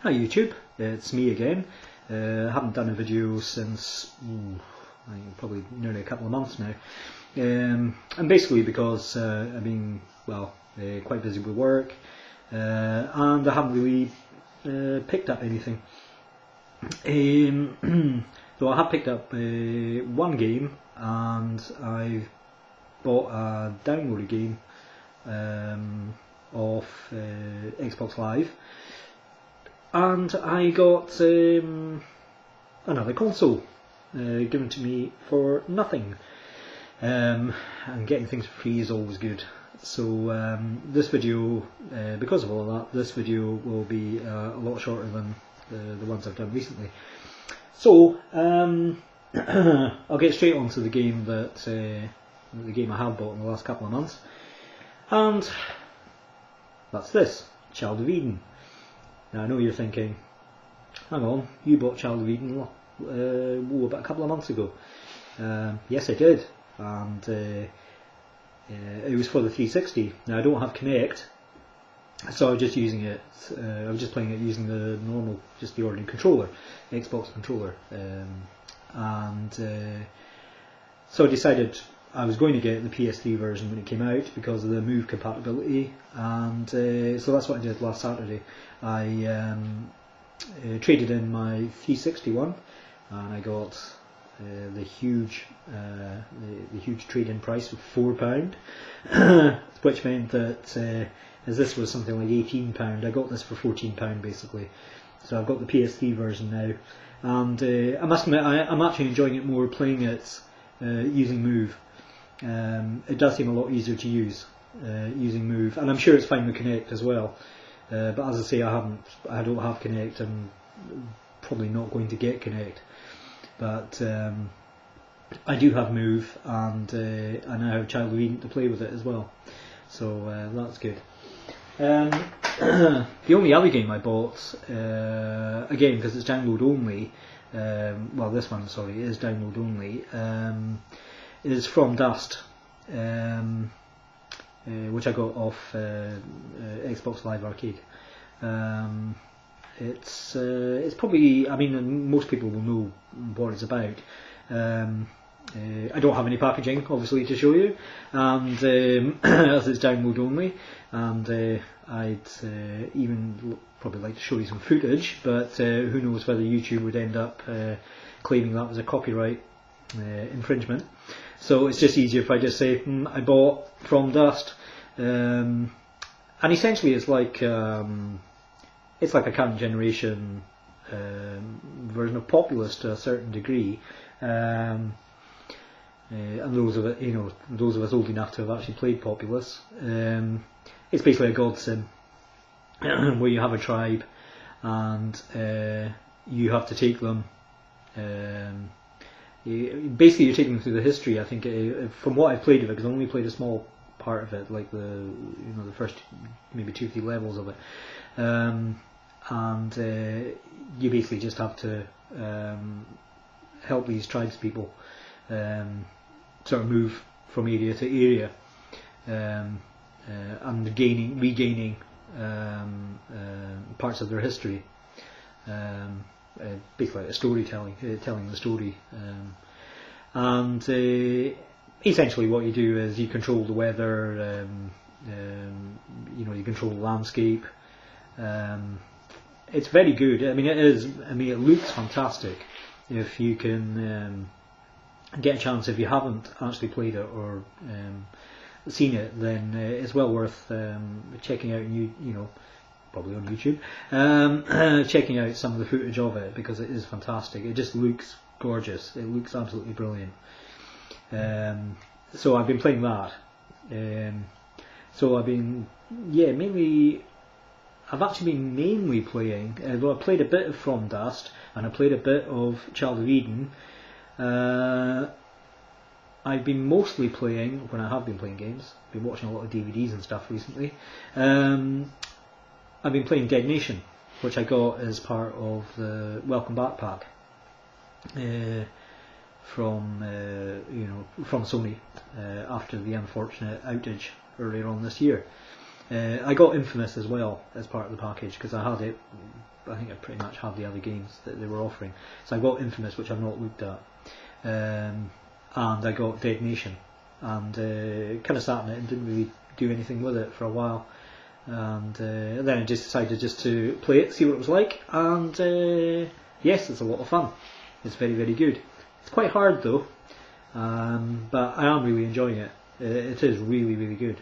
Hi YouTube, it's me again. I haven't done a video since I think probably nearly a couple of months now, and basically because I've been quite busy with work, and I haven't really picked up anything. Though I have picked up one game, and I've bought a downloaded game of Xbox Live. And I got another console given to me for nothing. And getting things for free is always good. So this video, because of all that, this video will be a lot shorter than the ones I've done recently. So I'll get straight on to the game that I have bought in the last couple of months, and that's this, Child of Eden. Now I know you're thinking, hang on, you bought Child of Eden about a couple of months ago. Yes I did, and it was for the 360. Now I don't have Kinect, so I was just using it, I was just playing it using the normal, just the ordinary controller, Xbox controller, and so I decided I was going to get the PS3 version when it came out because of the Move compatibility, and so that's what I did last Saturday. I traded in my 360 one, and I got the huge trade-in price of £4, which meant that as this was something like £18, I got this for £14 basically. So I've got the PS3 version now, and I must admit I'm actually enjoying it more playing it using Move. It does seem a lot easier to use using Move, and I'm sure it's fine with Kinect as well. But as I say, I don't have Kinect. I'm probably not going to get Kinect. But I do have Move, and I now have Child of Eden to play with it as well. So that's good. The only other game I bought, again because it's download only, well this one, sorry, is download only, is From Dust, which I got off Xbox Live Arcade. It's probably, I mean, most people will know what it's about. I don't have any packaging, obviously, to show you, and as it's download only, and I'd even probably like to show you some footage, but who knows whether YouTube would end up claiming that was a copyright infringement. So it's just easier if I just say I bought From Dust, and essentially it's like a current generation version of Populous to a certain degree, and those of us old enough to have actually played Populous, it's basically a God sim where you have a tribe and you have to take them. Basically, you're taking them through the history. I think from what I've played of it, because I only played a small part of it, like the first maybe 2-3 levels of it, and you basically just have to help these tribespeople sort of move from area to area, and regaining parts of their history. Basically like a storytelling, telling the story, and essentially what you do is you control the weather, you control the landscape. It's very good. I mean, it looks fantastic. If you can get a chance, if you haven't actually played it or seen it, then it's well worth checking out. Probably on YouTube, checking out some of the footage of it, because it is fantastic. It just looks gorgeous. It looks absolutely brilliant. So I've been playing that. So I've been, I've actually been mainly playing, though I played a bit of From Dust and I played a bit of Child of Eden. I've been mostly playing, when I have been playing games, I've been watching a lot of DVDs and stuff recently. I've been playing Dead Nation, which I got as part of the Welcome Back pack from Sony after the unfortunate outage earlier on this year. I got Infamous as well as part of the package because I had it. I think I pretty much had the other games that they were offering. So I got Infamous, which I've not looked at, and I got Dead Nation, and kind of sat in it and didn't really do anything with it for a while. And then I just decided just to play it, see what it was like, and yes, it's a lot of fun. It's very, very good. It's quite hard though, but I am really enjoying it. It is really, really good.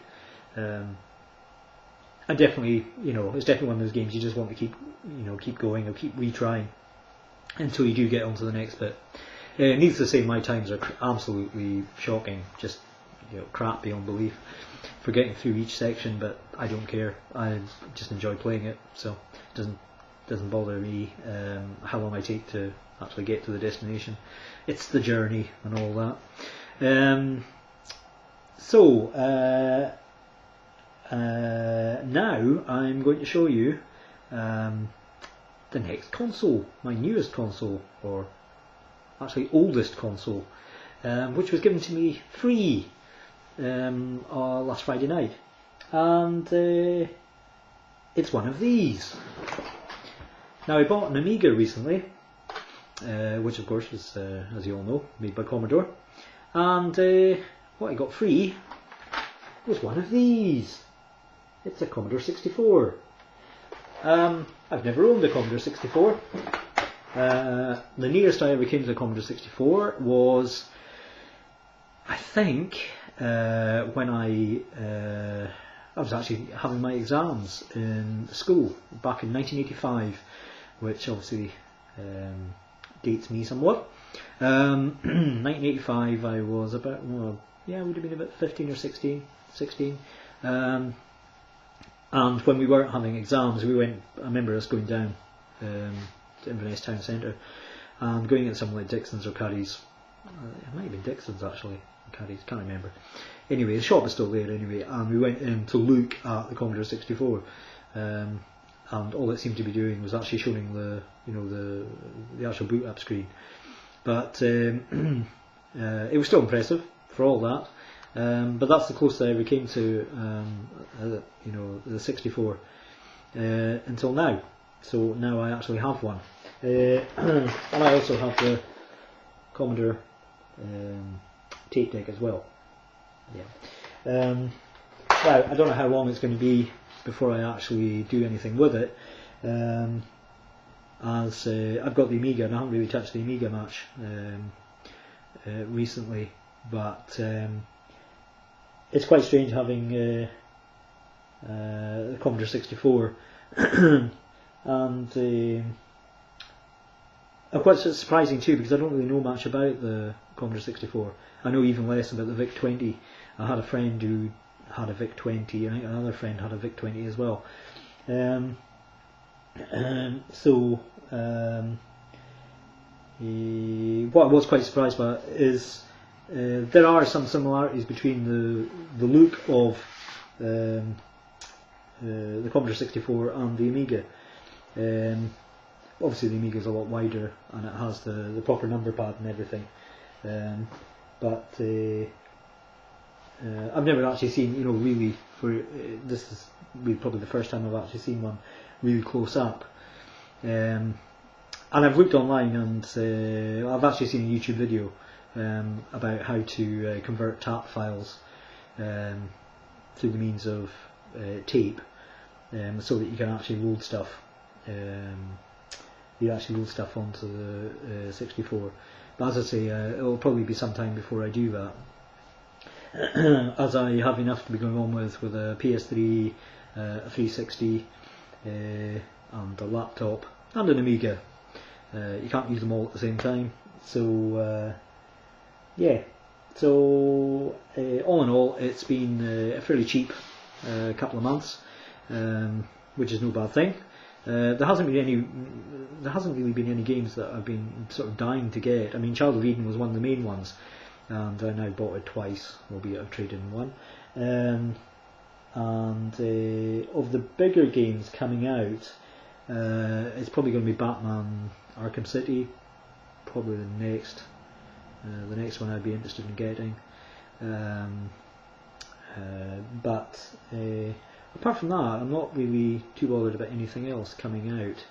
I definitely, it's definitely one of those games you just want to keep going or keep retrying until you do get onto the next bit. Needless to say, my times are absolutely shocking, just crap beyond belief for getting through each section, but I don't care. I just enjoy playing it, so it doesn't bother me how long I take to actually get to the destination. It's the journey and all that. Now I'm going to show you the next console, my newest console, or actually oldest console, which was given to me free last Friday night, and it's one of these. Now I bought an Amiga recently, which of course is, as you all know, made by Commodore, and what I got free was one of these. It's a Commodore 64. I've never owned a Commodore 64. The nearest I ever came to a Commodore 64 was, I think, when I was actually having my exams in school back in 1985, which obviously dates me somewhat. 1985, I was about, I would have been about 15 or 16. And when we weren't having exams, I remember us going down to Inverness Town Centre and going at somewhere like Dixon's or Caddy's. It might have been Dixon's actually, Caddy's, can't remember. Anyway, the shop was still there anyway, and we went in to look at the Commodore 64. And all it seemed to be doing was actually showing the actual boot up screen. But it was still impressive for all that. But that's the closest I ever came to the 64 until now. So now I actually have one, and I also have the Commodore tape deck as well. Yeah. Now I don't know how long it's going to be before I actually do anything with it, as I've got the Amiga and I haven't really touched the Amiga much recently, but it's quite strange having the Commodore 64 and quite surprising too, because I don't really know much about the Commodore 64. I know even less about the VIC-20. I had a friend who had a VIC-20, I think another friend had a VIC-20 as well. What I was quite surprised by is there are some similarities between the look of the Commodore 64 and the Amiga. Obviously the Amiga is a lot wider and it has the proper number pad and everything, but I've never actually seen, really, this is really probably the first time I've actually seen one really close up. And I've looked online and I've actually seen a YouTube video about how to convert TAP files through the means of tape, so that you can actually load stuff. You actually load stuff onto the 64. But as I say, it'll probably be some time before I do that, as I have enough to be going on with a PS3, a 360, and a laptop, and an Amiga. You can't use them all at the same time, so yeah. So all in all, it's been a fairly cheap couple of months, which is no bad thing. There hasn't really been any games that I've been sort of dying to get. I mean, Child of Eden was one of the main ones, and I now bought it twice, albeit I've traded in one. And of the bigger games coming out, it's probably going to be Batman Arkham City, probably the next one I'd be interested in getting. But apart from that, I'm not really too bothered about anything else coming out.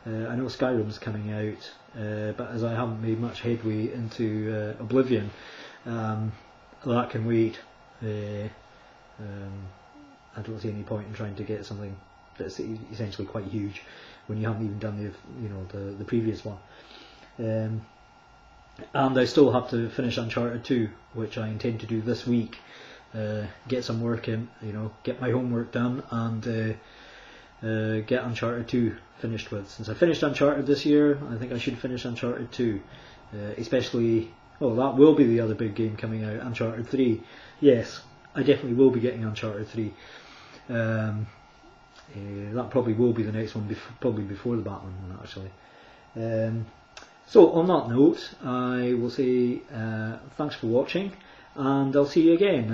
I know Skyrim's coming out, but as I haven't made much headway into Oblivion, that can wait. I don't see any point in trying to get something that's essentially quite huge when you haven't even done the previous one. And I still have to finish Uncharted 2, which I intend to do this week. Get some work in, get my homework done, and get Uncharted 2 finished with. Since I finished Uncharted this year, I think I should finish Uncharted 2. Especially, that will be the other big game coming out, Uncharted 3. Yes, I definitely will be getting Uncharted 3. That probably will be the next one, probably before the Batman one, actually. So on that note, I will say thanks for watching, and I'll see you again.